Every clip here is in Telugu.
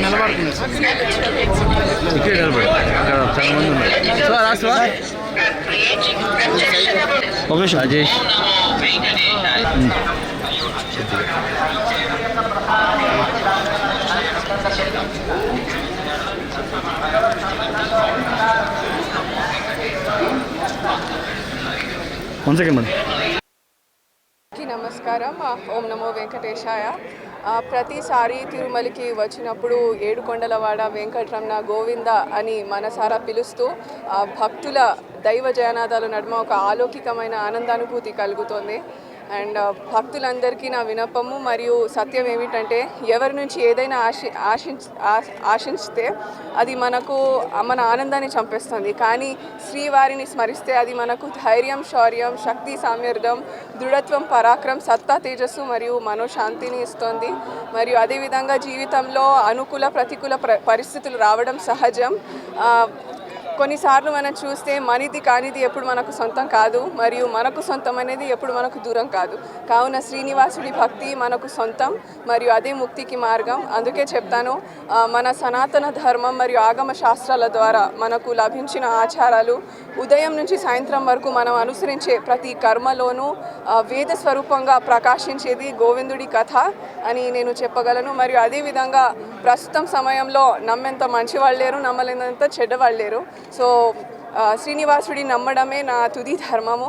నిలబడుతుంది ఇక్కడ నిలబడి అక్కడ చాలా మంది ఉన్నారు. రాష్ట్ర ఒక నిమిషం రాజేష్ వన్ సెకండ్ మేడం. నమస్కారం. ఓం నమో వెంకటేశాయ. ప్రతిసారి తిరుమలకి వచ్చినప్పుడు ఏడుకొండలవాడ వెంకటరమణ గోవింద అని మనసారా పిలుస్తూ భక్తుల దైవ జయనాదాల నడుమ ఒక అలౌకికమైన ఆనందానుభూతి కలుగుతోంది. అండ్ భక్తులందరికీ నా విన్నపము మరియు సత్యం ఏమిటంటే, ఎవరి నుంచి ఏదైనా ఆశించితే అది మన ఆనందాన్ని చంపేస్తుంది. కానీ శ్రీవారిని స్మరిస్తే అది మనకు ధైర్యం, శౌర్యం, శక్తి, సామర్థ్యం, దృఢత్వం, పరాక్రమం, సత్తా, తేజస్సు మరియు మనోశాంతిని ఇస్తుంది. మరియు అదేవిధంగా జీవితంలో అనుకూల ప్రతికూల పరిస్థితులు రావడం సహజం. కొన్నిసార్లు మనం చూస్తే మనది కానిది ఎప్పుడు మనకు సొంతం కాదు, మరియు మనకు సొంతం అనేది ఎప్పుడు మనకు దూరం కాదు. కావున శ్రీనివాసుడి భక్తి మనకు సొంతం మరియు అదే ముక్తికి మార్గం. అందుకే చెప్తాను, మన సనాతన ధర్మం మరియు ఆగమ శాస్త్రాల ద్వారా మనకు లభించిన ఆచారాలు ఉదయం నుంచి సాయంత్రం వరకు మనం అనుసరించే ప్రతి కర్మలోనూ వేద స్వరూపంగా ప్రకాశించేది గోవిందుడి కథ అని నేను చెప్పగలను. మరియు అదేవిధంగా ప్రస్తుతం సమయంలో నమ్మేంత మంచివాళ్ళు లేరు, నమ్మలేనంత చెడ్డవాళ్ళు లేరు. సో శ్రీనివాసుడి నమ్మడమే నా తుది ధర్మము.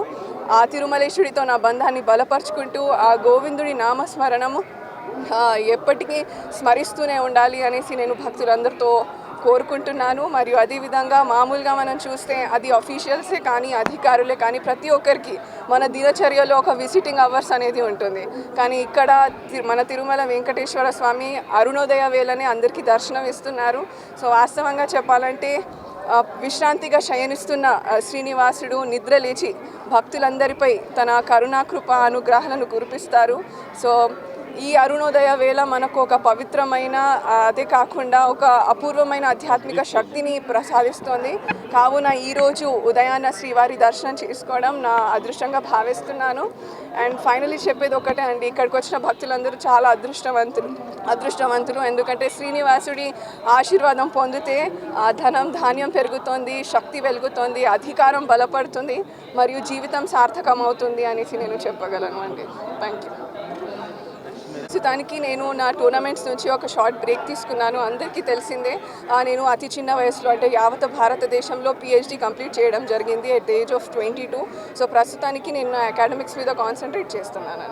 ఆ తిరుమలేశ్వడితో నా బంధాన్ని బలపరుచుకుంటూ ఆ గోవిందుడి నామస్మరణము ఎప్పటికీ స్మరిస్తూనే ఉండాలి అనేసి నేను భక్తులందరితో కోరుకుంటున్నాను. మరియు అదేవిధంగా మామూలుగా మనం చూస్తే అది అఫీషియల్సే కానీ అధికారులే కానీ ప్రతి ఒక్కరికి మన దినచర్యలో ఒక విజిటింగ్ అవర్స్ అనేది ఉంటుంది. కానీ ఇక్కడ మన తిరుమల వెంకటేశ్వర స్వామి అరుణోదయ వేళనే అందరికీ దర్శనం ఇస్తున్నారు. సో వాస్తవంగా చెప్పాలంటే విశ్రాంతిగా శయనిస్తున్న శ్రీనివాసుడు నిద్ర లేచి భక్తులందరిపై తన కరుణాకృప అనుగ్రహాలను కురిపిస్తారు. సో ఈ అరుణోదయ వేళ మనకు ఒక పవిత్రమైన, అదే కాకుండా ఒక అపూర్వమైన ఆధ్యాత్మిక శక్తిని ప్రసాదిస్తోంది. కావున ఈరోజు ఉదయాన్న శ్రీవారి దర్శనం చేసుకోవడం నా అదృష్టంగా భావిస్తున్నాను. అండ్ ఫైనలీ చెప్పేది ఒకటే అండి, ఇక్కడికి వచ్చిన భక్తులందరూ చాలా అదృష్టవంతులు. ఎందుకంటే శ్రీనివాసుడి ఆశీర్వాదం పొందితే ధనం ధాన్యం పెరుగుతుంది, శక్తి వెలుగుతుంది, అధికారం బలపడుతుంది మరియు జీవితం సార్థకమవుతుంది అనేసి నేను చెప్పగలను అండి. Thank you. ప్రస్తుతానికి నేను నా టోర్నమెంట్స్ నుంచి ఒక షార్ట్ బ్రేక్ తీసుకున్నాను. అందరికీ తెలిసిందే, నేను అతి చిన్న వయసులో అంటే యావత్ భారతదేశంలో PhD కంప్లీట్ చేయడం జరిగింది at the age of 22. So ప్రస్తుతానికి నేను నా అకాడమిక్స్ మీద కాన్సన్ట్రేట్ చేస్తున్నాను.